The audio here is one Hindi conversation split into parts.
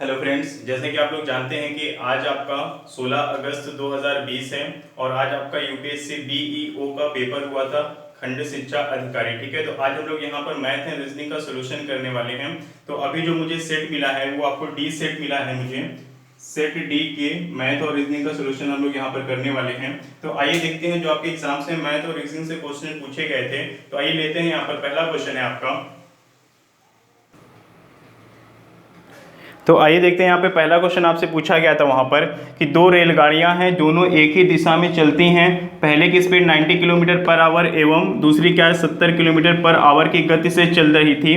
हेलो फ्रेंड्स, जैसे कि आप लोग जानते हैं कि आज आपका 16 अगस्त 2020 है और आज आपका यूपीएससी बीईओ का पेपर हुआ था, खंड शिक्षा अधिकारी। ठीक है, तो आज हम लोग यहाँ पर मैथ एंड रीजनिंग का सोल्यूशन करने वाले हैं। तो अभी जो मुझे सेट मिला है वो आपको डी सेट मिला है, मुझे सेट डी के मैथ और रीजनिंग का सोल्यूशन हम लोग यहाँ पर करने वाले हैं। तो आइए देखते हैं जो आपके एग्जाम से मैथ और रीजनिंग से क्वेश्चन पूछे गए थे। तो आइए लेते हैं, यहाँ पर पहला क्वेश्चन है आपका। तो आइए देखते हैं, यहाँ पे पहला क्वेश्चन आपसे पूछा गया था वहाँ पर कि दो रेलगाड़ियाँ हैं, दोनों एक ही दिशा में चलती हैं। पहले की स्पीड 90 किलोमीटर पर आवर एवं दूसरी क्या है 70 किलोमीटर पर आवर की गति से चल रही थी।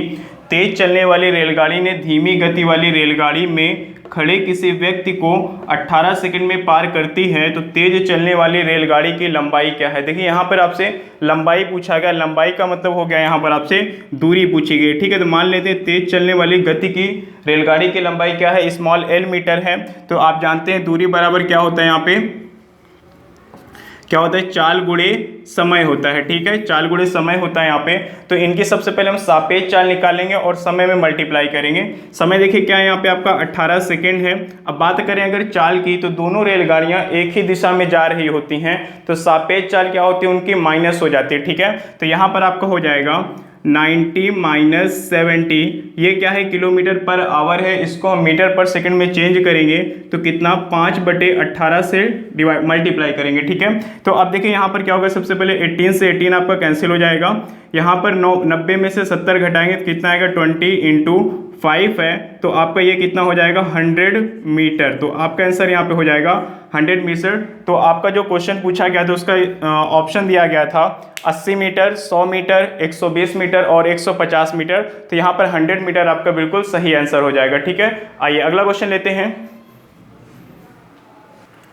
तेज चलने वाली रेलगाड़ी ने धीमी गति वाली रेलगाड़ी में खड़े किसी व्यक्ति को 18 सेकंड में पार करती है, तो तेज चलने वाली रेलगाड़ी की लंबाई क्या है। देखिए यहाँ पर आपसे लंबाई पूछा गया, लंबाई का मतलब हो गया यहाँ पर आपसे दूरी पूछी गई। ठीक है, तो मान लेते हैं तेज चलने वाली गति की रेलगाड़ी की लंबाई क्या है, स्मॉल एल मीटर है। तो आप जानते हैं दूरी बराबर क्या होता है, यहाँ पे क्या होता है, चाल गुणे समय होता है। ठीक है, चाल गुणे समय होता है यहाँ पे। तो इनकी सबसे पहले हम सापेक्ष चाल निकालेंगे और समय में मल्टीप्लाई करेंगे। समय देखिए क्या है यहाँ पे आपका 18 सेकेंड है। अब बात करें अगर चाल की, तो दोनों रेलगाड़ियाँ एक ही दिशा में जा रही होती हैं, तो सापेक्ष चाल क्या होती है, उनकी माइनस हो जाती है। ठीक है, तो यहाँ पर आपका हो जाएगा 90 माइनस 70, ये क्या है किलोमीटर पर आवर है, इसको हम मीटर पर सेकंड में चेंज करेंगे तो कितना 5/18 से डिवाइड मल्टीप्लाई करेंगे। ठीक है, तो अब देखिए यहाँ पर क्या होगा, सबसे पहले 18 से 18 आपका कैंसिल हो जाएगा। यहाँ पर 90 में से 70 घटाएंगे तो कितना आएगा 20 इंटू 5 है, तो आपका ये कितना हो जाएगा 100 मीटर। तो आपका आंसर यहाँ पे हो जाएगा 100 मीटर। तो आपका जो क्वेश्चन पूछा गया था उसका ऑप्शन दिया गया था 80 मीटर, 100 मीटर, 120 मीटर और 150 मीटर। तो यहाँ पर 100 मीटर आपका बिल्कुल सही आंसर हो जाएगा। ठीक है, आइए अगला क्वेश्चन लेते हैं।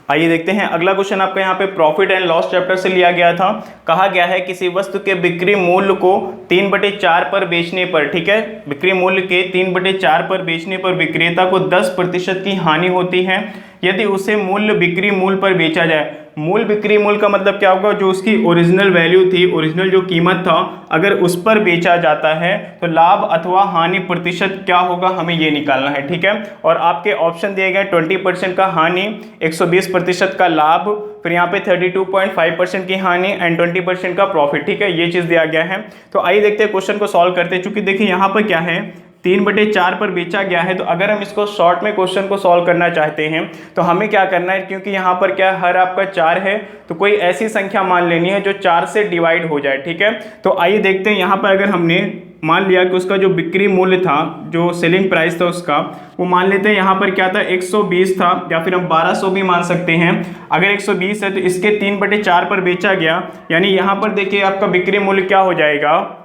आइए देखते हैं अगला क्वेश्चन आपका यहाँ पे प्रॉफिट एंड लॉस चैप्टर से लिया गया था। कहा गया है किसी वस्तु के बिक्री मूल्य को 3/4 पर बेचने पर, ठीक है, बिक्री मूल्य के 3/4 पर बेचने पर विक्रेता को 10% की हानि होती है यदि उसे मूल्य बिक्री मूल्य पर बेचा जाए। मूल बिक्री मूल्य का मतलब क्या होगा, जो उसकी ओरिजिनल वैल्यू थी, ओरिजिनल जो कीमत था, अगर उस पर बेचा जाता है तो लाभ अथवा हानि प्रतिशत क्या होगा, हमें ये निकालना है। ठीक है, और आपके ऑप्शन दिए गए 20% का हानि, 120% का लाभ, फिर यहाँ पे 32.5% की हानि एंड 20% का प्रॉफिट। ठीक है, ये चीज़ दिया गया है। तो आइए देखते हैं क्वेश्चन को सॉल्व करते हैं। चूंकि देखिए यहाँ पर क्या है 3/4 पर बेचा गया है, तो अगर हम इसको शॉर्ट में क्वेश्चन को सॉल्व करना चाहते हैं तो हमें क्या करना है, क्योंकि यहाँ पर क्या हर आपका 4 है, तो कोई ऐसी संख्या मान लेनी है जो 4 से डिवाइड हो जाए। ठीक है, तो आइए देखते हैं यहाँ पर अगर हमने मान लिया कि उसका जो बिक्री मूल्य था, जो सेलिंग प्राइस था उसका, वो मान लेते हैं यहाँ पर क्या था 120 था, या फिर हम 1200 भी मान सकते हैं। अगर 120 है तो इसके 3/4 पर बेचा गया, यानी यहाँ पर देखिए आपका बिक्री मूल्य क्या हो जाएगा,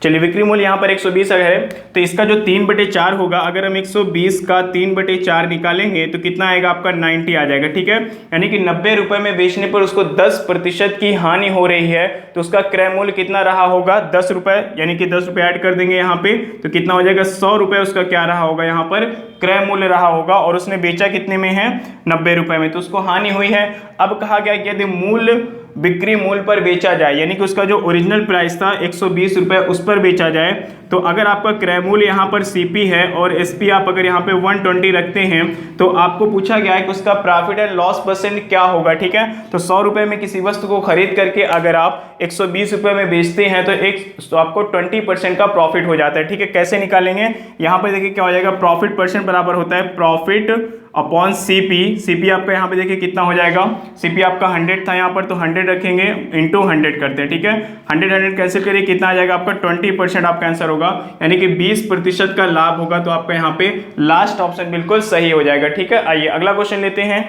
चलिए बिक्री मूल्य यहाँ पर 120 है, तो इसका जो 3/4 होगा, अगर हम 120 का 3/4 निकालेंगे तो कितना आएगा आपका 90 आ जाएगा। ठीक है, यानी कि 90 रुपए में बेचने पर उसको 10% की हानि हो रही है, तो उसका क्रय मूल्य कितना रहा होगा 10 रुपए, यानी कि 10 रुपये ऐड कर देंगे यहाँ पे, तो कितना हो जाएगा 100 रुपये उसका क्या रहा होगा, यहाँ पर क्रय मूल्य रहा होगा, और उसने बेचा कितने में है 90 रुपए में, तो उसको हानि हुई है। अब कहा गया कि यदि मूल्य बिक्री मूल्य पर बेचा जाए, यानी कि उसका जो ओरिजिनल प्राइस था 120 रुपये उस पर बेचा जाए, तो अगर आपका क्रय मूल्य यहाँ पर सीपी है और एसपी आप अगर यहाँ पे 120 रखते हैं, तो आपको पूछा गया है कि उसका प्रॉफिट एंड लॉस परसेंट क्या होगा। ठीक है, तो 100 रुपये में किसी वस्तु को खरीद करके अगर आप 120 रुपये में बेचते हैं तो आपको 20% का प्रॉफिट हो जाता है। ठीक है, कैसे निकालेंगे, यहाँ पर देखिए क्या हो जाएगा, प्रॉफिट परसेंट बराबर होता है प्रॉफिट अपॉन सीपी। सीपी आपका यहाँ पे देखिए कितना हो जाएगा, सीपी आपका 100 था यहाँ पर, तो 100 रखेंगे इंटू 100 करते हैं। ठीक है, 100 कैंसिल करिए, कितना आ जाएगा आपका 20% आपका आंसर होगा, यानी कि 20% का लाभ होगा। तो आपका यहाँ पे लास्ट ऑप्शन बिल्कुल सही हो जाएगा। ठीक है, आइए अगला क्वेश्चन लेते हैं।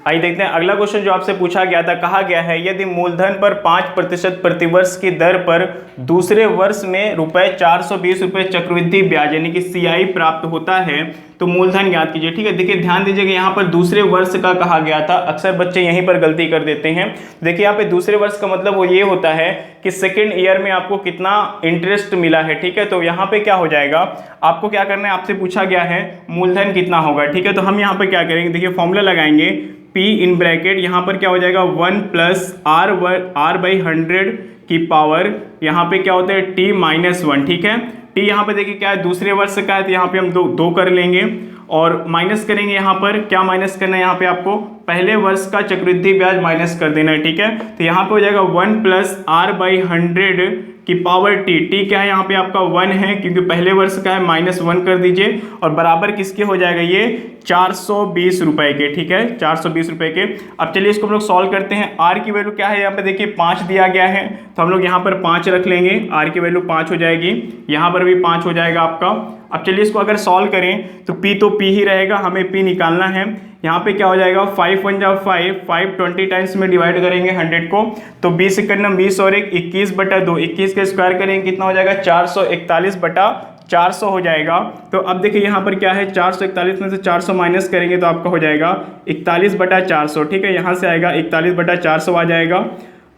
आइए देखते हैं अगला क्वेश्चन जो आपसे पूछा गया था। कहा गया है यदि मूलधन पर 5% प्रतिवर्ष की दर पर दूसरे वर्ष में ₹420 चक्रवृद्धि ब्याज यानी कि CI प्राप्त होता है तो मूलधन ज्ञात कीजिए। ठीक है, देखिए ध्यान दीजिएगा यहाँ पर दूसरे वर्ष का कहा गया था, अक्सर बच्चे यहीं पर गलती कर देते हैं। देखिए यहाँ पे दूसरे वर्ष का मतलब वो ये होता है कि सेकेंड ईयर में आपको कितना इंटरेस्ट मिला है। ठीक है, तो यहाँ पे क्या हो जाएगा, आपको क्या करना है, आपसे पूछा गया है मूलधन कितना होगा। ठीक है, तो हम यहाँ पर क्या करेंगे, देखिए फॉर्मूला लगाएंगे, P इन ब्रैकेट यहाँ पर क्या हो जाएगा 1 + R/100 की पावर यहाँ पे क्या होता है t-1, ठीक है। t यहाँ पे देखिए क्या है, दूसरे वर्ष का है, तो यहाँ पे हम दो कर लेंगे और माइनस करेंगे। यहाँ पर क्या माइनस करना है, यहाँ पे आपको पहले वर्ष का चक्रवृद्धि ब्याज माइनस कर देना है, ठीक है। तो यहाँ पे हो जाएगा 1 + r/100 की पावर t क्या है, यहाँ पे आपका 1 है क्योंकि पहले वर्ष का है, -1 कर दीजिए और बराबर किसके हो जाएगा, ये 420 रुपए के, ठीक है, 420 रुपए के। अब चलिए इसको हम लोग सॉल्व करते हैं। r की वैल्यू क्या है, यहाँ पे देखिए 5 दिया गया है, तो हम लोग यहाँ पर 5 रख लेंगे, r की वैल्यू 5 हो जाएगी, यहाँ पर भी 5 हो जाएगा आपका। अब चलिए इसको अगर सॉल्व करें तो p ही रहेगा, हमें p निकालना है। यहाँ पे क्या हो जाएगा, 5 × 1 = 5, 5 20 टाइम्स में डिवाइड करेंगे 100 को, तो 20 × 20 और 1 21/2, 21 का स्क्वायर करेंगे कितना हो जाएगा, 441/400 हो जाएगा। तो अब देखिए यहाँ पर क्या है, 441 में से 400 माइनस करेंगे तो आपका हो जाएगा 41/400, ठीक है, यहाँ से आएगा 41/400 आ जाएगा।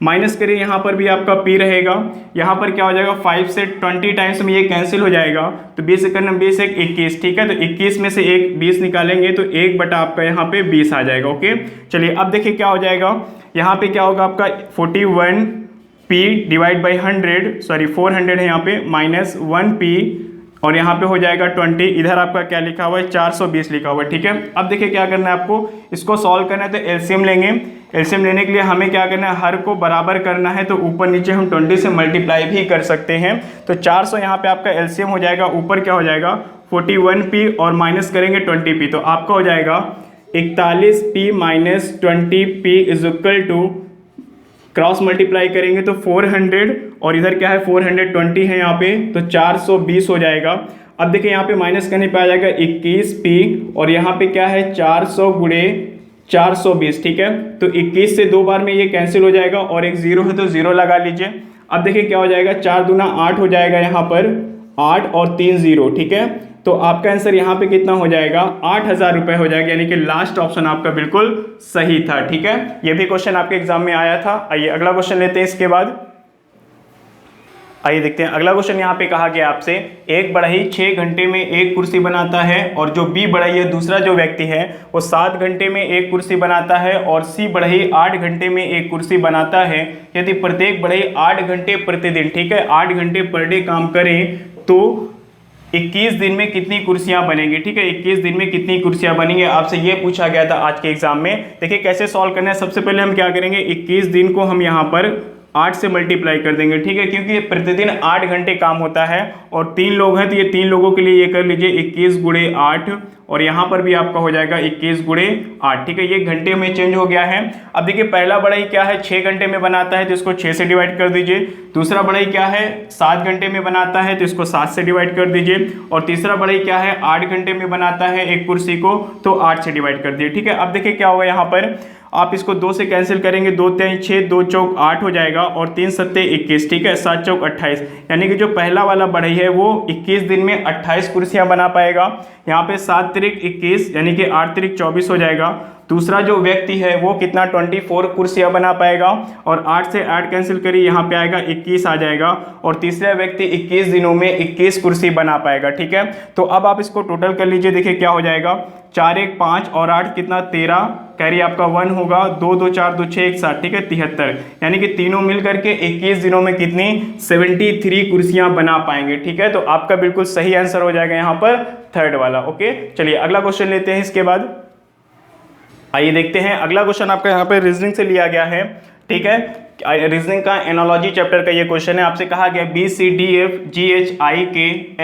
माइनस करिए, यहाँ पर भी आपका p रहेगा, यहाँ पर क्या हो जाएगा, 5 से 20 टाइम्स में ये कैंसिल हो जाएगा, तो 20 × 20 1 21, ठीक है, तो 21 में से 1 20 निकालेंगे तो 1/ आपका यहाँ पे 20 आ जाएगा। ओके, चलिए अब देखिए क्या हो जाएगा, यहाँ पे क्या होगा आपका 400 है यहाँ पे, -1p और यहाँ पे हो जाएगा 20, इधर आपका क्या लिखा हुआ है, 420 लिखा हुआ है, ठीक है। अब देखिए क्या करना है आपको, इसको सॉल्व करना है तो एलसीएम लेंगे। एलसीएम लेने के लिए हमें क्या करना है, हर को बराबर करना है, तो ऊपर नीचे हम 20 से मल्टीप्लाई भी कर सकते हैं। तो 400 यहाँ पे आपका एलसीएम हो जाएगा, ऊपर क्या हो जाएगा 41p और माइनस करेंगे 20p, तो आपका हो जाएगा 41p - 20p = क्रॉस मल्टीप्लाई करेंगे तो 400 और इधर क्या है 420 है यहाँ पे, तो 420 हो जाएगा। अब देखिए यहाँ पे माइनस करने पे आ जाएगा 21p और यहाँ पे क्या है 400 × 420, ठीक है, तो 21 से 2 बार में ये कैंसिल हो जाएगा और एक 0 है तो 0 लगा लीजिए। अब देखिए क्या हो जाएगा, 4 दूना 8 हो जाएगा, यहाँ पर 8 और 3 0, ठीक है, तो आपका आंसर यहाँ पे कितना हो जाएगा, 8000 रुपए हो जाएगा, यानी कि लास्ट ऑप्शन आपका बिल्कुल सही था, ठीक है। ये भी क्वेश्चन आपके एग्जाम में आया था। आइए अगला क्वेश्चन लेते हैं इसके बाद। आइए देखते हैं अगला क्वेश्चन। यहाँ पे कहा गया आपसे, एक बढ़ई 6 घंटे में एक कुर्सी बनाता है और जो बी बढ़ई है दूसरा जो व्यक्ति है वो 7 घंटे में एक कुर्सी बनाता है और सी बढ़ई 8 घंटे में एक कुर्सी बनाता है। यदि प्रत्येक बढ़ई 8 घंटे प्रतिदिन, ठीक है, 8 घंटे पर डे काम करे तो 21 दिन में कितनी कुर्सियां बनेंगी, ठीक है, 21 दिन में कितनी कुर्सियां बनेंगी, आपसे ये पूछा गया था आज के एग्जाम में। देखिए कैसे सॉल्व करना है, सबसे पहले हम क्या करेंगे, 21 दिन को हम यहाँ पर 8 से मल्टीप्लाई कर देंगे, ठीक है, क्योंकि प्रतिदिन 8 घंटे काम होता है और 3 लोग हैं तो ये 3 लोगों के लिए ये कर लीजिए 21 × 8 और यहाँ पर भी आपका हो जाएगा 21 × 8, ठीक है, ये घंटे में चेंज हो गया है। अब देखिए पहला बढ़ई क्या है, 6 घंटे में बनाता है तो इसको 6 से डिवाइड कर दीजिए। दूसरा बढ़ई क्या है, 7 घंटे में बनाता है तो इसको 7 से डिवाइड कर दीजिए। और तीसरा बढ़ई क्या है, 8 घंटे में बनाता है एक कुर्सी को, तो 8 से डिवाइड कर दिए, ठीक है। अब देखिए क्या होगा, यहाँ पर आप इसको 2 से कैंसिल करेंगे, 2 × 6, 2 × 8 हो जाएगा और 3 × 7 21, ठीक है, 7 × 28, यानी कि जो पहला वाला बढ़ई है वो 21 दिन में 28 कुर्सियां बना पाएगा। यहाँ पे 7 × 21 यानी कि 8 × 24 हो जाएगा। दूसरा जो व्यक्ति है वो कितना 24 कुर्सियां बना पाएगा और 8 से 8 कैंसिल करिए, यहाँ पे आएगा 21 आ जाएगा। और तीसरा व्यक्ति 21 दिनों में 21 कुर्सी बना पाएगा, ठीक है। तो अब आप इसको टोटल कर लीजिए, देखिए क्या हो जाएगा, 4 1 5 और 8 कितना 13, कैरी आपका 1 होगा, 2 2 4 2 6 1 7, ठीक है, 73, यानी कि तीनों मिल करके 21 दिनों में कितनी 73 कुर्सियां बना पाएंगे, ठीक है। तो आपका बिल्कुल सही आंसर हो जाएगा यहाँ पर थर्ड वाला। ओके, चलिए अगला क्वेश्चन लेते हैं इसके बाद। आइए देखते हैं अगला क्वेश्चन आपका यहाँ पे रीजनिंग से लिया गया है, ठीक है। रीजनिंग का एनालॉजी चैप्टर का ये क्वेश्चन है। आपसे कहा गया BCDFGHIK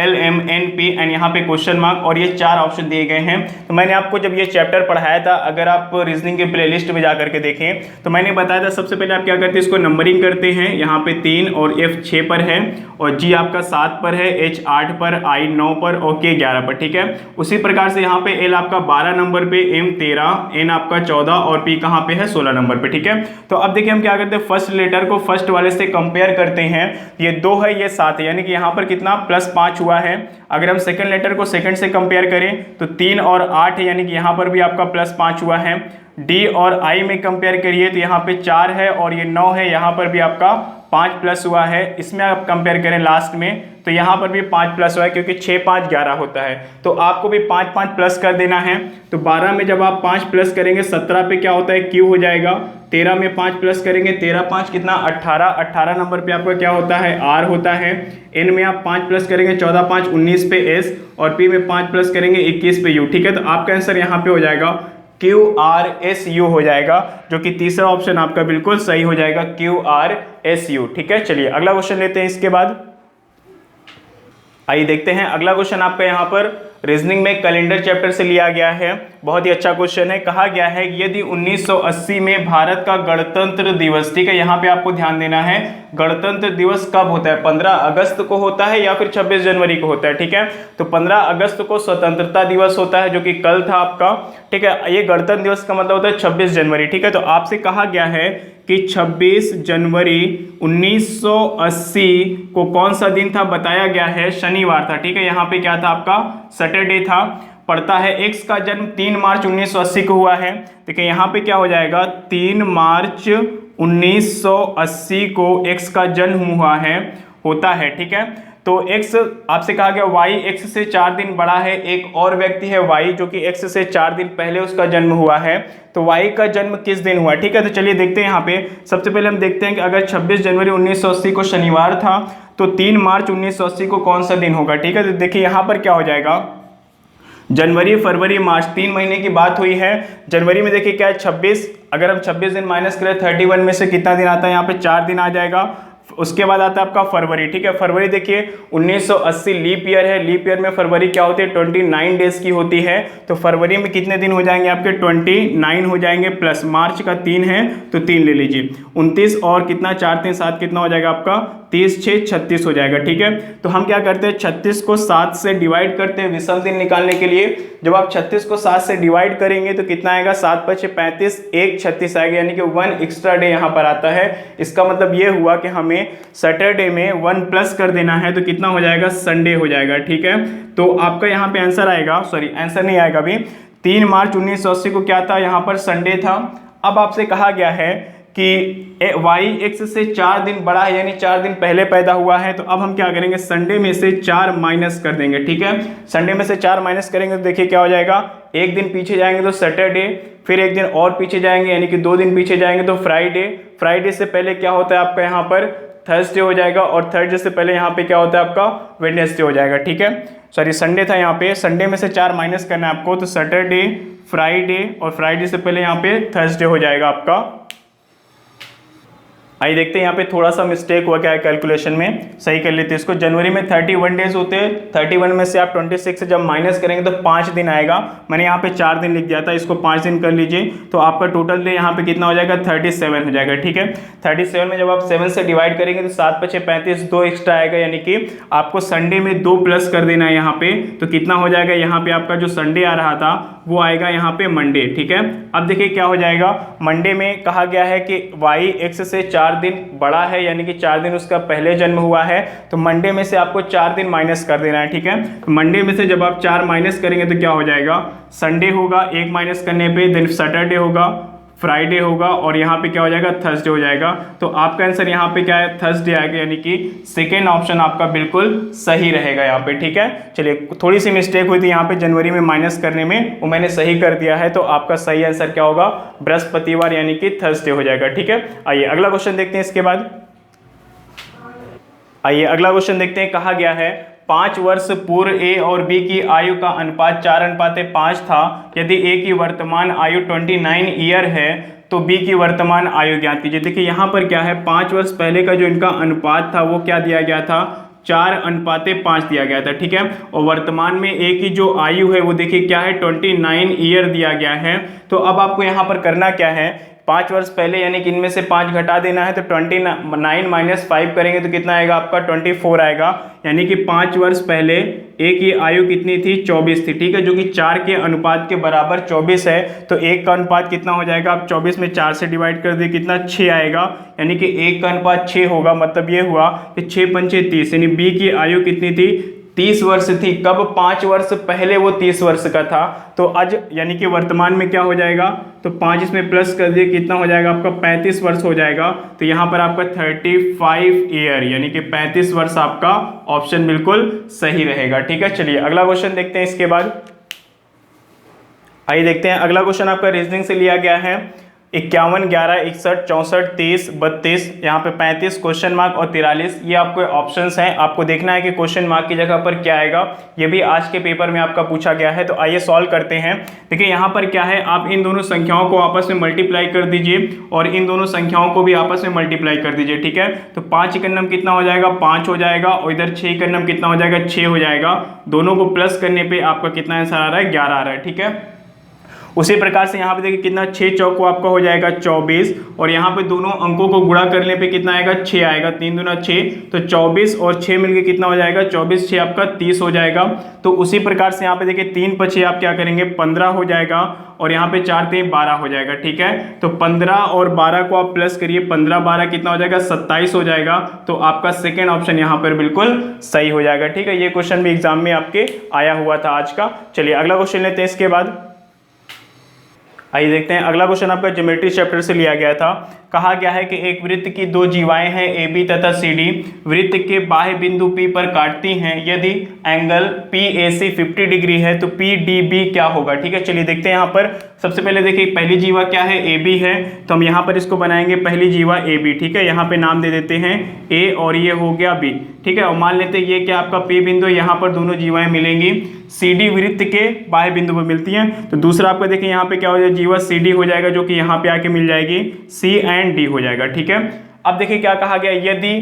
LMNP एंड यहाँ पे क्वेश्चन मार्क और ये 4 ऑप्शन दिए गए हैं। तो मैंने आपको जब ये चैप्टर पढ़ाया था, अगर आप रीजनिंग के प्लेलिस्ट में जा करके देखें तो मैंने बताया था सबसे पहले आप क्या करते हैं, इसको नंबरिंग करते हैं। यहाँ पे 3 और F 6 पर है और G आपका 7 पर है, H 8 पर, I 9 पर और K 11 पर, ठीक है। उसी प्रकार से यहाँ पे L आपका 12 नंबर पे, M 13, N आपका 14 और P कहाँ पे है 16 नंबर पे, ठीक है। तो अब देखिए हम क्या करते हैं, फर्स्ट लेटर को फर्स्ट वाले से कंपेयर करते हैं। ये 2 है, ये 7 है, यानी कि यहाँ पर कितना +5 हुआ है। अगर हम सेकंड लेटर को सेकंड से कंपेयर करें तो 3 और 8 है, यानी कि यहाँ पर भी आपका +5 हुआ है। D और I में कंपेयर करिए तो यहाँ पे 4 है और ये 9 है, यहाँ पर भी आपका 5 प्लस हुआ है। इसमें आप कंपेयर करें लास्ट में तो यहाँ पर भी 5 प्लस हुआ है, क्योंकि 6 5 11 होता है, तो आपको भी 5 5 प्लस कर देना है। तो 12 में जब आप 5 प्लस करेंगे 17 पे क्या होता है, Q हो जाएगा। 13 में 5 प्लस करेंगे, 13 5 कितना 18, 18 नंबर पे आपका क्या होता है R होता है। N में आप 5 प्लस करेंगे, 14 5 19 पे S, और P में 5 प्लस करेंगे 21 पे U। ठीक है, तो आपका आंसर यहाँ पे हो जाएगा QRSU हो जाएगा, जो कि तीसरा ऑप्शन आपका बिल्कुल सही हो जाएगा QRSU। ठीक है, चलिए अगला क्वेश्चन लेते हैं इसके बाद। आइए देखते हैं अगला क्वेश्चन आपका यहाँ पर रीजनिंग में कैलेंडर चैप्टर से लिया गया है। बहुत ही अच्छा क्वेश्चन है। कहा गया है यदि 1980 में भारत का गणतंत्र दिवस, ठीक है, यहाँ पे आपको ध्यान देना है, गणतंत्र दिवस कब होता है, 15 अगस्त को होता है या फिर 26 जनवरी को होता है। ठीक है, तो 15 अगस्त को स्वतंत्रता दिवस होता है, जो कि कल था आपका। ठीक है, ये गणतंत्र दिवस का मतलब होता है 26 जनवरी। ठीक है, तो आपसे कहा गया है कि 26 जनवरी 1980 को कौन सा दिन था, बताया गया है शनिवार था। ठीक है, यहाँ पे क्या था आपका सैटरडे था। पड़ता है एक्स का जन्म 3 मार्च 1980 को हुआ है। देखिए यहाँ पे क्या हो जाएगा, 3 मार्च 1980 को एक्स का जन्म हुआ है, होता है। ठीक है, तो x आपसे कहा गया y x से 4 दिन बड़ा है। एक और व्यक्ति है y जो कि x से 4 दिन पहले उसका जन्म हुआ है, तो y का जन्म किस दिन हुआ। ठीक है, तो चलिए देखते हैं यहाँ पे। सबसे पहले हम देखते हैं कि अगर 26 जनवरी 1980 को शनिवार था तो 3 मार्च 1980 को कौन सा दिन होगा। ठीक है, तो देखिए यहाँ पर क्या हो जाएगा, जनवरी फरवरी मार्च 3 महीने की बात हुई है। जनवरी में देखिए क्या है 26, अगर हम 26 दिन माइनस करें 31 में से कितना दिन आता है, यहाँ पे 4 दिन आ जाएगा। उसके बाद आता है आपका फरवरी। ठीक है, फरवरी देखिए 1980 लीप ईयर है, लीप ईयर में फरवरी क्या होती है 29 डेज की होती है, तो फरवरी में कितने दिन हो जाएंगे आपके 29 हो जाएंगे, प्लस मार्च का 3 है तो 3 ले लीजिए, 29 और कितना 4 3 7 कितना हो जाएगा आपका 30 6 36 हो जाएगा। ठीक है, तो हम क्या करते हैं 36 को 7 से डिवाइड करते हैं विषम दिन निकालने के लिए। जब आप 36 को 7 से डिवाइड करेंगे तो कितना आएगा, 7 5 35, 1 36 आएगा, यानी कि 1 एक्स्ट्रा डे यहाँ पर आता है। इसका मतलब ये हुआ कि हमें सैटरडे में 1 प्लस कर देना है, तो कितना हो जाएगा संडे हो जाएगा। ठीक है, तो आपका यहाँ पे आंसर आएगा, सॉरी आंसर नहीं आएगा अभी, 3 मार्च 1980 को क्या था, यहाँ पर संडे था। अब आपसे कहा गया है कि y x से 4 दिन बड़ा है, यानी 4 दिन पहले पैदा हुआ है, तो अब हम क्या करेंगे संडे में से 4 माइनस कर देंगे। ठीक है, संडे में से 4 माइनस करेंगे तो देखिए क्या हो जाएगा, एक दिन पीछे जाएंगे तो सैटरडे, फिर एक दिन और पीछे जाएंगे यानी कि 2 दिन पीछे जाएंगे तो फ्राइडे, फ्राइडे से पहले क्या होता है आपका यहाँ पर थर्सडे हो जाएगा, और थर्सडे से पहले यहाँ पे क्या होता है आपका वेडनेसडे हो जाएगा। ठीक है, सॉरी संडे था, यहाँ पे संडे में से 4 माइनस करना है आपको, तो सैटरडे फ्राइडे और फ्राइडे से पहले यहाँ पे थर्सडे हो जाएगा आपका। आइए देखते हैं यहाँ पे थोड़ा सा मिस्टेक हुआ क्या है कैलकुलेशन में, सही कर लेते हैं इसको। जनवरी में 31 डेज होते हैं, 31 में से आप 26 से जब माइनस करेंगे तो 5 दिन आएगा। मैंने यहाँ पे 4 दिन लिख दिया था, इसको 5 दिन कर लीजिए, तो आपका टोटल डे यहाँ पे कितना हो जाएगा 37 हो जाएगा। ठीक है, 37 में जब आप 7 से डिवाइड करेंगे तो 7 5 35, 2 एक्स्ट्रा आएगा, यानी कि आपको संडे में 2 प्लस कर देना है यहाँ पे, तो कितना हो जाएगा यहाँ पे आपका जो संडे आ रहा था वो आएगा यहाँ पे मंडे। ठीक है, अब देखिए क्या हो जाएगा, मंडे में कहा गया है कि y x से 4 दिन बड़ा है, यानी कि 4 दिन उसका पहले जन्म हुआ है, तो मंडे में से आपको 4 दिन माइनस कर देना है। ठीक है, तो मंडे में से जब आप 4 माइनस करेंगे तो क्या हो जाएगा, संडे होगा, 1 माइनस करने पे, देन सैटरडे होगा, फ्राइडे होगा, और यहाँ पे क्या हो जाएगा थर्सडे हो जाएगा। तो आपका आंसर यहाँ पे क्या है थर्सडे आएगा, यानी कि सेकेंड ऑप्शन आपका बिल्कुल सही रहेगा यहाँ पे। ठीक है, चलिए थोड़ी सी मिस्टेक हुई थी यहाँ पे जनवरी में माइनस करने में, वो मैंने सही कर दिया है, तो आपका सही आंसर क्या होगा बृहस्पतिवार यानी कि थर्सडे हो जाएगा। ठीक है, आइए अगला क्वेश्चन देखते हैं इसके बाद। आइए अगला क्वेश्चन देखते हैं। कहा गया है 5 वर्ष पूर्व ए और बी की आयु का अनुपात 4:5 था। यदि ए की वर्तमान आयु 29 ईयर है तो बी की वर्तमान आयु ज्ञात कीजिए। देखिए यहाँ पर क्या है, 5 वर्ष पहले का जो इनका अनुपात था वो क्या दिया गया था, 4:5 दिया गया था। ठीक है, और वर्तमान में ए की जो आयु है वो देखिए क्या है 29 ईयर दिया गया है। तो अब आपको यहाँ पर करना क्या है, 5 वर्ष पहले यानी कि इनमें से 5 घटा देना है, तो 29 माइनस 5 करेंगे तो कितना आएगा आपका 24 आएगा, यानी कि 5 वर्ष पहले ए की आयु कितनी थी 24 थी। ठीक है, जो कि 4 के अनुपात के बराबर 24 है, तो 1 का अनुपात कितना हो जाएगा, आप 24 में 4 से डिवाइड कर दिए कितना 6 आएगा, यानी कि 1 का अनुपात 6 होगा। मतलब ये हुआ कि 6 पंचे 30, यानी बी की आयु कितनी थी 30 वर्ष थी। कब, 5 वर्ष पहले वो 30 वर्ष का था, तो आज यानी कि वर्तमान में क्या हो जाएगा, तो 5 इसमें प्लस कर दिए कितना हो जाएगा आपका 35 वर्ष हो जाएगा। तो यहाँ पर आपका 35 ईयर यानी कि 35 वर्ष आपका ऑप्शन बिल्कुल सही रहेगा। ठीक है, चलिए अगला क्वेश्चन देखते हैं इसके बाद। आइए देखते हैं अगला क्वेश्चन आपका रीजनिंग से लिया गया है। 51, 11, 61, 64, 30, 32, यहाँ पे 35 क्वेश्चन मार्क और 43, ये आपके ऑप्शंस हैं। आपको देखना है कि क्वेश्चन मार्क की जगह पर क्या आएगा, ये भी आज के पेपर में आपका पूछा गया है। तो आइए सॉल्व करते हैं। देखिए यहाँ पर क्या है, आप इन दोनों संख्याओं को आपस में मल्टीप्लाई कर दीजिए और इन दोनों संख्याओं को भी आपस में मल्टीप्लाई कर दीजिए, ठीक है। तो 5 एकन्नम कितना हो जाएगा, 5 हो जाएगा, और इधर 6 एकन्नम कितना हो जाएगा, 6 हो जाएगा। दोनों को प्लस करने पे आपका कितना आंसर आ रहा है, 11 आ रहा है, ठीक है। उसी प्रकार से यहाँ पे देखिए कितना, 6 चौको आपका हो जाएगा 24, और यहाँ पे दोनों अंकों को गुणा करने पे कितना आएगा, 6 आएगा, 3 दूना 6, तो 24 और 6 मिलके कितना हो जाएगा, 24 6 आपका 30 हो जाएगा। तो उसी प्रकार से यहाँ पे देखिए 3 × 6 आप क्या करेंगे, 15 हो जाएगा, और यहाँ पे 4 3 12 हो जाएगा, ठीक है। तो 15 और 12 को आप प्लस करिए, 15 12 कितना हो जाएगा, 27 हो जाएगा। तो आपका सेकेंड ऑप्शन यहाँ पर बिल्कुल सही हो जाएगा, ठीक है। ये क्वेश्चन भी एग्जाम में आपके आया हुआ था आज का। चलिए अगला क्वेश्चन लेते हैं इसके बाद। आइए देखते हैं अगला क्वेश्चन आपका ज्योमेट्री चैप्टर से लिया गया था। कहा गया है कि एक वृत्त की दो जीवाएं हैं AB तथा CD, वृत्त के बाह्य बिंदु P पर काटती हैं। यदि एंगल PAC 50 डिग्री है तो PDB क्या होगा, ठीक है। चलिए देखते हैं यहाँ पर। सबसे पहले देखिए पहली जीवा क्या है, AB है, तो हम यहाँ पर इसको बनाएंगे पहली जीवा AB, ठीक है। यहाँ पे नाम दे देते हैं A और ये हो गया B, ठीक है। और मान लेते हैं ये क्या आपका P बिंदु, यहाँ पर दोनों जीवाएं मिलेंगी, CD वृत्त के बाह्य बिंदु पर मिलती हैं। तो दूसरा आपका देखिए यहाँ पे क्या हो जाएगा, जीवा CD हो जाएगा, जो कि यहाँ पे आके मिल जाएगी C एंड D हो जाएगा, ठीक है। अब देखिए क्या कहा गया, यदि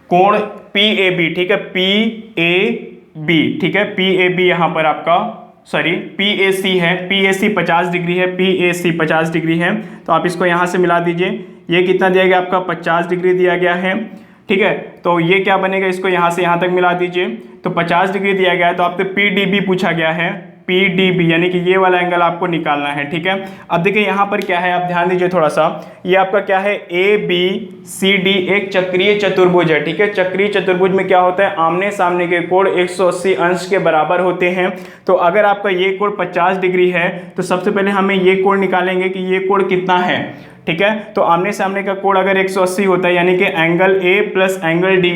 कोण PAB, ठीक है, PAB, ठीक है, PAB यहाँ पर आपका PAC है, PAC 50 डिग्री है, PAC 50 डिग्री है, तो आप इसको यहाँ से मिला दीजिए। ये कितना दिया गया आपका, 50 डिग्री दिया गया है, ठीक है। तो ये क्या बनेगा, इसको यहाँ से यहाँ तक मिला दीजिए। तो 50 डिग्री दिया गया है, तो आपसे PDB पूछा गया है, PDB यानी कि ये वाला एंगल आपको निकालना है, ठीक है। अब देखिए यहाँ पर क्या है, आप ध्यान दीजिए थोड़ा सा। ये आपका क्या है, ABCD एक चक्रीय चतुर्भुज है, ठीक है। चक्रीय चतुर्भुज में क्या होता है, आमने सामने के कोण 180 अंश के बराबर होते हैं। तो अगर आपका ये कोण 50 डिग्री है, तो सबसे पहले हमें ये कोण निकालेंगे कि ये कोण कितना है, ठीक है। तो आमने सामने का कोण अगर 180 होता है, यानी कि angle A plus angle D,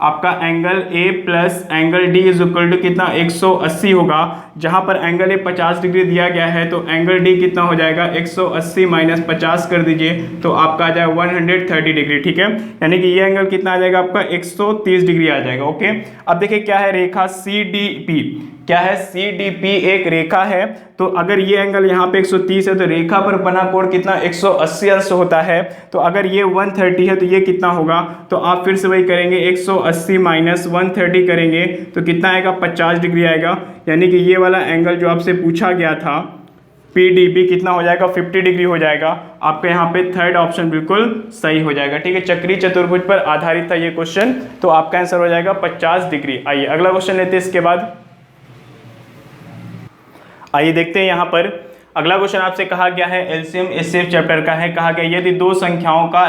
आपका angle A plus angle D is equal to कितना, 180 होगा। जहां पर एंगल A 50 डिग्री दिया गया है, तो एंगल D कितना हो जाएगा, 180 माइनस 50 कर दीजिए, तो आपका आ जाएगा 130 डिग्री, ठीक है। यानी कि ये एंगल कितना आ जाएगा आपका, 130 डिग्री आ जाएगा, ओके। अब देखिए क्या है, रेखा CDP, क्या है, CDP एक रेखा है। तो अगर ये एंगल यहाँ पे 130 है, तो रेखा पर बना कोण कितना, 180 अंश होता है। तो अगर ये 130 है, तो ये कितना होगा, तो आप फिर से वही करेंगे, 180 माइनस 130 करेंगे, तो कितना आएगा, 50 डिग्री आएगा। यानी कि ये वाला एंगल जो आपसे पूछा गया था PDB कितना हो जाएगा, 50 डिग्री हो जाएगा। आपके यहाँ पे थर्ड ऑप्शन बिल्कुल सही हो जाएगा, ठीक है। चक्रीय चतुर्भुज पर आधारित था ये क्वेश्चन, तो आपका आंसर हो जाएगा 50 डिग्री। आइए अगला क्वेश्चन लेते हैं इसके बाद। आइए देखते हैं यहाँ पर अगला क्वेश्चन आपसे कहा गया है, एलसीएम एचसीएफ चैप्टर का है। कहा गया यदि दो संख्याओं का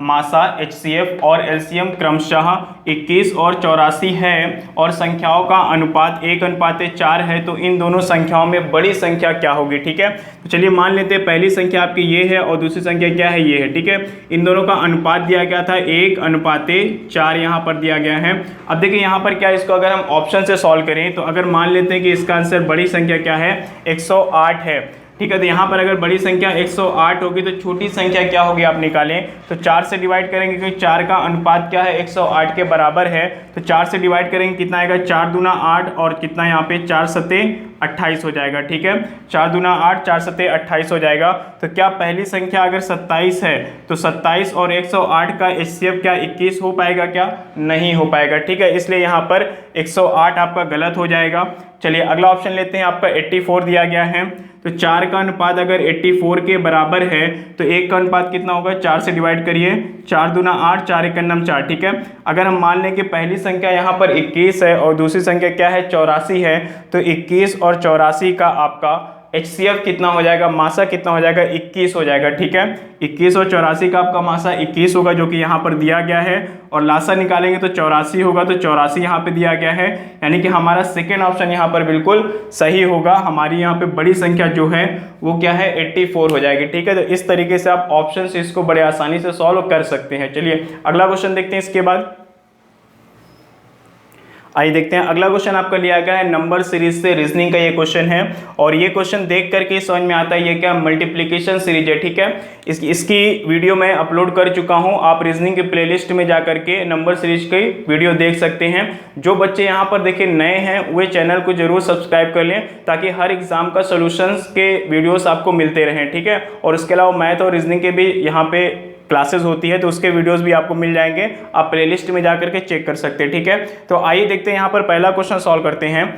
मासा HCF और LCM क्रमशः 21 और 84 है और संख्याओं का अनुपात 1:4 है, तो इन दोनों संख्याओं में बड़ी संख्या क्या होगी, ठीक है। तो चलिए मान लेते हैं पहली संख्या आपकी ये है और दूसरी संख्या क्या है, ये है, ठीक है। इन दोनों का अनुपात दिया गया था 1:4 यहाँ पर दिया गया है। अब देखिए यहाँ पर क्या, इसको अगर हम ऑप्शन से सॉल्व करें, तो अगर मान लेते हैं कि इसका आंसर बड़ी संख्या क्या है, 108 है, ठीक है। तो यहाँ पर अगर बड़ी संख्या 108 होगी, तो छोटी संख्या क्या होगी आप निकालें, तो 4 से डिवाइड करेंगे, क्योंकि 4 का अनुपात क्या है, 108 के बराबर है। तो 4 से डिवाइड करेंगे, कितना आएगा, 4 दूना 8 और कितना यहाँ पे 4 सते 28 हो जाएगा, ठीक है। 4 दूना 8, 4 सते 28 हो जाएगा। तो क्या पहली संख्या अगर 27 है, तो 27 और 108 का HCF क्या 21 हो पाएगा, क्या नहीं हो पाएगा, ठीक है। इसलिए यहाँ पर 108 आपका गलत हो जाएगा। चलिए अगला ऑप्शन लेते हैं, आपका 84 दिया गया है। तो 4 का अनुपात अगर 84 के बराबर है, तो 1 का अनुपात कितना होगा, 4 से डिवाइड करिए, 4 दूना 8, 4 एकन्नम 4, ठीक है। अगर हम मान लें कि पहली संख्या यहाँ पर 21 है और दूसरी संख्या क्या है, 84 है, तो 21 और 84 का आपका HCF कितना हो जाएगा, मासा कितना हो जाएगा, 21 हो जाएगा, ठीक है। 21 और 84 का आपका मासा 21 होगा, जो कि यहाँ पर दिया गया है, और लासा निकालेंगे तो 84 होगा, तो 84 यहाँ पे दिया गया है। यानी कि हमारा सेकेंड ऑप्शन यहाँ पर बिल्कुल सही होगा। हमारी यहाँ पे बड़ी संख्या जो है वो क्या है, 84 हो जाएगी, ठीक है। तो इस तरीके से आप ऑप्शन से इसको बड़े आसानी से सॉल्व कर सकते हैं। चलिए अगला क्वेश्चन देखते हैं इसके बाद। आइए देखते हैं अगला क्वेश्चन आपका लिया गया है नंबर सीरीज से, रीजनिंग का ये क्वेश्चन है और ये क्वेश्चन देख करके समझ में आता है ये क्या मल्टीप्लिकेशन सीरीज है, ठीक है। इसकी वीडियो मैं अपलोड कर चुका हूँ, आप रीजनिंग के प्लेलिस्ट में जा करके नंबर सीरीज की वीडियो देख सकते हैं। जो बच्चे यहाँ पर देखिए नए हैं वे चैनल को जरूर सब्सक्राइब कर लें ताकि हर एग्जाम का सोल्यूशंस के वीडियोस आपको मिलते रहें, ठीक है। और इसके अलावा मैथ और रीजनिंग के भी यहाँ पे क्लासेस होती है तो उसके वीडियोस भी आपको मिल जाएंगे, आप प्लेलिस्ट में जाकर के चेक कर सकते हैं, ठीक है। तो आइए देखते हैं यहाँ पर पहला क्वेश्चन सॉल्व करते हैं।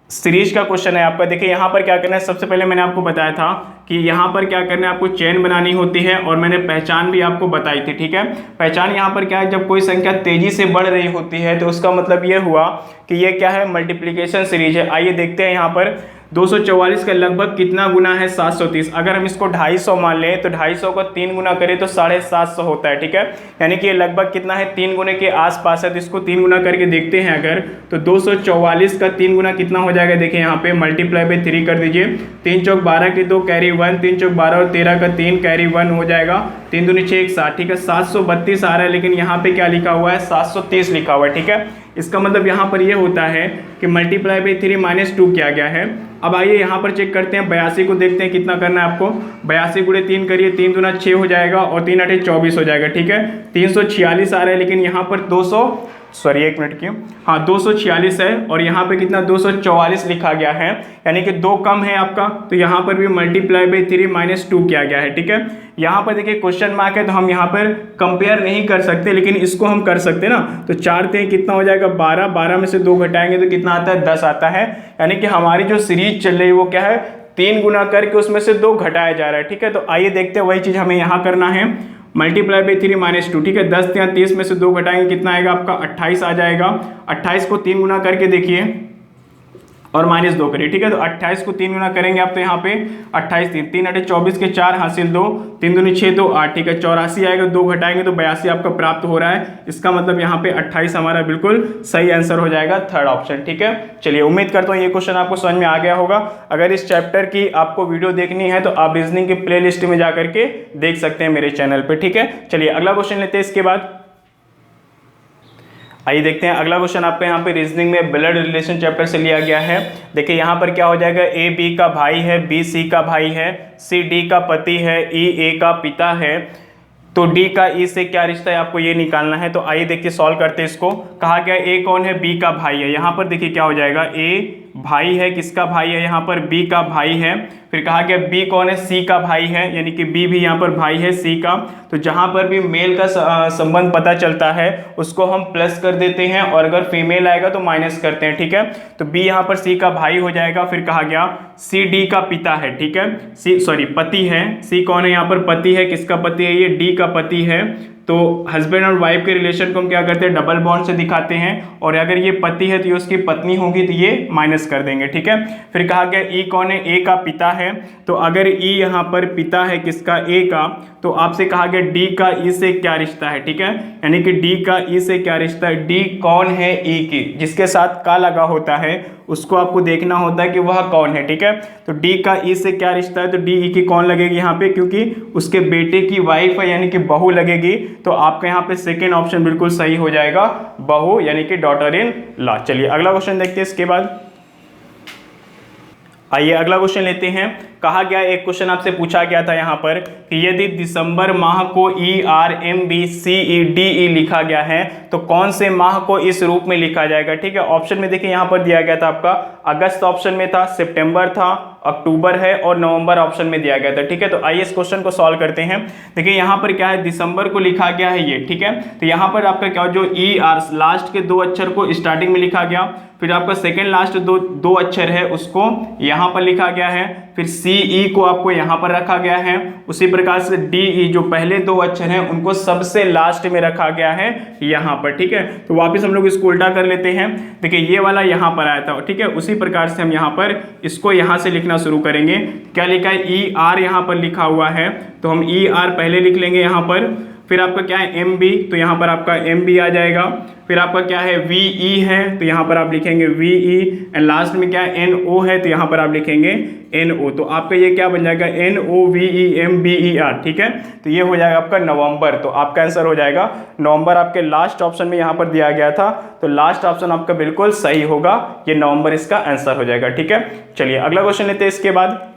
सीरीज का क्वेश्चन है आपका। देखिए यहाँ पर क्या करना है, सबसे पहले मैंने आपको बताया था कि यहाँ पर क्या करना है, आपको चेन बनानी होती है और मैंने पहचान भी आपको बताई थी, ठीक है। पहचान यहाँ पर क्या है, जब कोई संख्या तेजी से बढ़ रही होती है तो उसका मतलब ये हुआ कि ये क्या है, मल्टीप्लिकेशन सीरीज है। आइए देखते हैं यहाँ पर 244 का लगभग कितना गुना है 730। अगर हम इसको 250 मान लें तो 250 को 3 गुना करें तो 750 होता है, ठीक है। यानी कि ये लगभग कितना है, 3 गुने के आसपास है। तो इसको 3 गुना करके देखते हैं अगर, तो 244 का 3 गुना कितना हो जाएगा, देखिए यहाँ पे मल्टीप्लाई बाई 3 कर दीजिए। 3 चौक 12 के 2 कैरी 1, 3 चौक 12 और 13 का 3 कैरी 1 हो जाएगा। 3 दूनी 6 60, ठीक है। 732 आ रहा है लेकिन यहाँ पे क्या लिखा हुआ है, 730 लिखा हुआ है, ठीक है। इसका मतलब यहाँ पर ये होता है कि मल्टीप्लाई बाई 3 -2 किया गया है। अब आइए यहाँ पर चेक करते हैं 82 को, देखते हैं कितना करना है आपको। 82 गुणे 3 करिए, 3 दूना 6 हो जाएगा और 3 8 24 हो जाएगा, ठीक है। 346 आ रहा है लेकिन यहाँ पर 246 है और यहाँ पे कितना 244 लिखा गया है, यानी कि 2 कम है आपका। तो यहाँ पर भी मल्टीप्लाई बाई 3 -2 किया गया है, ठीक है। यहाँ पर देखिए क्वेश्चन मार्क है तो हम यहाँ पर कंपेयर नहीं कर सकते, लेकिन इसको हम कर सकते हैं ना। तो 4 3 कितना हो जाएगा 12, 12 में से 2 घटाएंगे तो कितना आता है 10 आता है। यानी कि हमारी जो सीरीज चल रही है वो क्या है, 3 गुना करके उसमें से 2 घटाया जा रहा है, ठीक है। तो आइए देखते हैं वही चीज हमें यहाँ करना है, मल्टीप्लाई बाई 3 -2, ठीक है। 10 या 30 में से 2 घटाएंगे कितना आएगा आपका 28 आ जाएगा। 28 को 3 गुना करके देखिए और -2 करिए, ठीक है। तो 28 को 3 गुना करेंगे आप तो यहाँ पे 28 3 8 24 के 4 हासिल 2, 3 दूनी 6 2 8, ठीक है। 84 आएगा, 2 घटाएंगे तो 82 आपका प्राप्त हो रहा है। इसका मतलब यहाँ पे 28 हमारा बिल्कुल सही आंसर हो जाएगा, थर्ड ऑप्शन, ठीक है। चलिए उम्मीद करता हूँ ये क्वेश्चन आपको समझ में आ गया होगा। अगर इस चैप्टर की आपको वीडियो देखनी है तो आप रीजनिंग के प्ले लिस्ट में जाकर के देख सकते हैं मेरे चैनल पर, ठीक है। चलिए अगला क्वेश्चन लेते हैं इसके बाद। आइए देखते हैं अगला क्वेश्चन आपका यहाँ पे रीजनिंग में ब्लड रिलेशन चैप्टर से लिया गया है। देखिए यहाँ पर क्या हो जाएगा, ए बी का भाई है, बी सी का भाई है, सी डी का पति है, ई ए का पिता है, तो डी का ई से क्या रिश्ता है आपको ये निकालना है। तो आइए देखिए सॉल्व करते हैं इसको। कहा गया ए कौन है, बी का भाई है। यहाँ पर देखिए क्या हो जाएगा, ए भाई है, किसका भाई है, यहाँ पर बी का भाई है। फिर कहा गया बी कौन है, सी का भाई है, यानी कि बी भी यहाँ पर भाई है सी का। तो जहाँ पर भी मेल का संबंध पता चलता है उसको हम प्लस कर देते हैं और अगर फीमेल आएगा तो माइनस करते हैं, ठीक है। तो बी यहाँ पर सी का भाई हो जाएगा। फिर कहा गया सी डी का पिता है, ठीक है, पति है। सी कौन है, यहाँ पर पति है, किसका पति है, ये डी का पति है। तो हस्बैंड और वाइफ के रिलेशन को हम क्या करते हैं, डबल बॉन्ड से दिखाते हैं और अगर ये पति है तो ये उसकी पत्नी होगी तो ये माइनस कर देंगे, ठीक है। फिर कहा गया ई कौन है, ए का पिता है। तो अगर ई यहाँ पर पिता है किसका, ए का, तो आपसे कहा गया डी का ई से क्या रिश्ता है, ठीक है। यानी कि डी का ई से क्या रिश्ता है, डी कौन है, ई की, जिसके साथ का लगा होता है उसको आपको देखना होता है कि वह कौन है, ठीक है। तो डी का ई से क्या रिश्ता है, तो डी ई की कौन लगेगी यहाँ पे, क्योंकि उसके बेटे की वाइफ है यानी कि बहू लगेगी। तो आपका यहाँ पे सेकेंड ऑप्शन बिल्कुल सही हो जाएगा, बहू यानी कि डॉटर इन लॉ। चलिए अगला क्वेश्चन देखते हैं इसके बाद। आइए अगला क्वेश्चन लेते हैं। कहा गया एक क्वेश्चन आपसे पूछा गया था यहाँ पर कि यदि दिसंबर माह को ERMBCEDE लिखा गया है तो कौन से माह को इस रूप में लिखा जाएगा, ठीक है। ऑप्शन में देखिए यहाँ पर दिया गया था आपका अगस्त ऑप्शन में था, सितंबर था, अक्टूबर है और नवंबर ऑप्शन में दिया गया था, ठीक है। तो आइए इस क्वेश्चन को सॉल्व करते हैं। देखिए यहाँ पर क्या है, दिसंबर को लिखा गया है ये, ठीक है। तो यहाँ पर आपका क्या जो ER लास्ट के 2 अक्षर को स्टार्टिंग में लिखा गया, फिर आपका सेकेंड लास्ट दो अक्षर है उसको यहाँ पर लिखा गया है, फिर CE को आपको यहाँ पर रखा गया है। उसी प्रकार से DE जो पहले 2 अक्षर हैं उनको सबसे लास्ट में रखा गया है यहाँ पर, ठीक है। तो वापस हम लोग इसको उल्टा कर लेते हैं। देखिए ये वाला यहाँ पर आया था, ठीक है। उसी प्रकार से हम यहाँ पर इसको यहाँ से लिखना शुरू करेंगे। क्या लिखा है, ER यहाँ पर लिखा हुआ है तो हम ER पहले लिख लेंगे यहाँ पर, फिर आपका क्या है MB, तो यहाँ पर आपका MB आ जाएगा। फिर आपका क्या है VE है, तो यहाँ पर आप लिखेंगे VE। एंड लास्ट में क्या है NO है, तो यहाँ पर आप लिखेंगे NO। तो आपका ये क्या बन जाएगा NOVEMBER, ठीक है। तो ये हो जाएगा आपका नवंबर। तो आपका आंसर हो जाएगा नवंबर। आपके लास्ट ऑप्शन में यहाँ पर दिया गया था, तो लास्ट ऑप्शन आपका बिल्कुल सही होगा, ये नवंबर इसका आंसर हो जाएगा, ठीक है। चलिए अगला क्वेश्चन लेते हैं। इसके बाद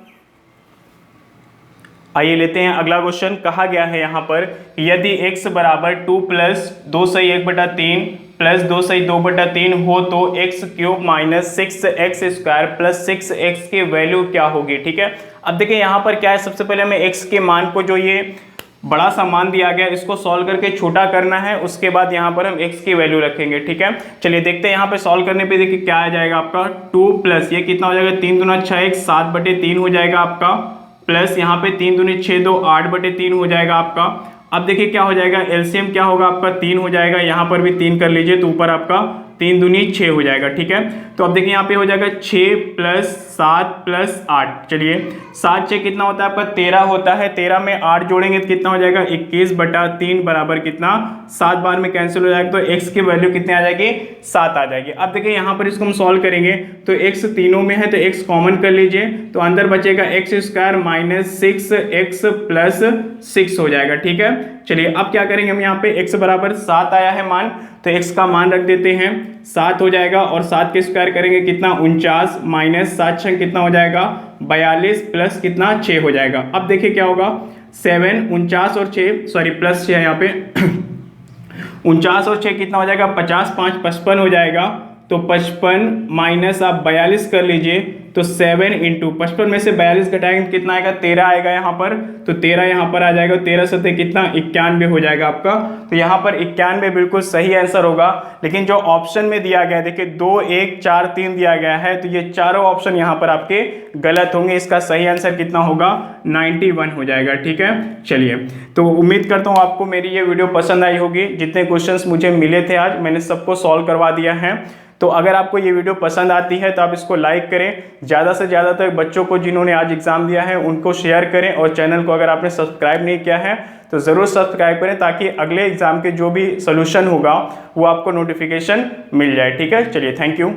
आइए लेते हैं अगला क्वेश्चन। कहा गया है यहाँ पर यदि x बराबर 2 प्लस 2 सही 1/3 प्लस 2 सही 2/3 हो तो x cube minus 6x square plus 6x की वैल्यू क्या होगी, ठीक है। अब देखिए यहाँ पर क्या है, सबसे पहले हमें x के मान को, जो ये बड़ा सा मान दिया गया, इसको सॉल्व करके छोटा करना है। उसके बाद यहाँ पर हम x की वैल्यू रखेंगे, ठीक है। चलिए देखते हैं यहाँ पे सॉल्व करने पे देखिए क्या आ जाएगा आपका 2 प्लस ये कितना हो जाएगा 3 दूना 6 7/3 हो जाएगा आपका, प्लस यहाँ पे 3 दूनी 6 2 8/3 हो जाएगा आपका। अब देखिए क्या हो जाएगा, एलसीएम क्या होगा आपका 3 हो जाएगा, यहाँ पर भी 3 कर लीजिए, तो ऊपर आपका 3 दूनी 6 हो जाएगा, ठीक है। तो अब देखिए यहाँ पे हो जाएगा 6 प्लस 7 प्लस 8। चलिए 7 6 कितना होता है आपका 13 होता है, 13 में 8 जोड़ेंगे तो कितना हो जाएगा 21/3 बराबर कितना 7 बार में कैंसिल हो जाएगा, तो x की वैल्यू कितनी आ जाएगी 7 आ जाएगी। अब देखिए यहाँ पर इसको हम सॉल्व करेंगे तो x तीनों में है तो x कॉमन कर लीजिए, तो अंदर बचेगा x square minus 6x plus 6 हो जाएगा, ठीक है। चलिए अब क्या करेंगे हम, यहाँ पे x बराबर 7 आया है मान, तो x का मान रख देते हैं 7 हो जाएगा, और 7 के स्क्वायर करेंगे कितना 49 माइनस 7 6 कितना हो जाएगा 42 प्लस कितना 6 हो जाएगा। अब देखिए क्या होगा 7 49 और 6 सॉरी प्लस 6 है यहाँ पे 49 और 6 कितना हो जाएगा 50 5 55 हो जाएगा, तो 55 माइनस आप 42 कर लीजिए, तो 7 इंटू 55 में से 42 घटाएंगे तो कितना आएगा 13 आएगा यहाँ पर, तो 13 यहाँ पर आ जाएगा, 13 से कितना 91 हो जाएगा आपका। तो यहाँ पर 91 बिल्कुल सही आंसर होगा। लेकिन जो ऑप्शन में दिया गया देखिए 2 1 4 3 दिया गया है, तो ये चारों ऑप्शन यहाँ पर आपके गलत होंगे। इसका सही आंसर कितना होगा 91 हो जाएगा, ठीक है। चलिए तो उम्मीद करता हूँ आपको मेरी ये वीडियो पसंद आई होगी। जितने क्वेश्चंस मुझे मिले थे आज मैंने सबको सॉल्व करवा दिया है। तो अगर आपको ये वीडियो पसंद आती है तो आप इसको लाइक करें, ज़्यादा से ज़्यादा तक बच्चों को जिन्होंने आज एग्जाम दिया है उनको शेयर करें, और चैनल को अगर आपने सब्सक्राइब नहीं किया है तो ज़रूर सब्सक्राइब करें, ताकि अगले एग्जाम के जो भी सोल्यूशन होगा वो आपको नोटिफिकेशन मिल जाए, ठीक है। चलिए थैंक यू।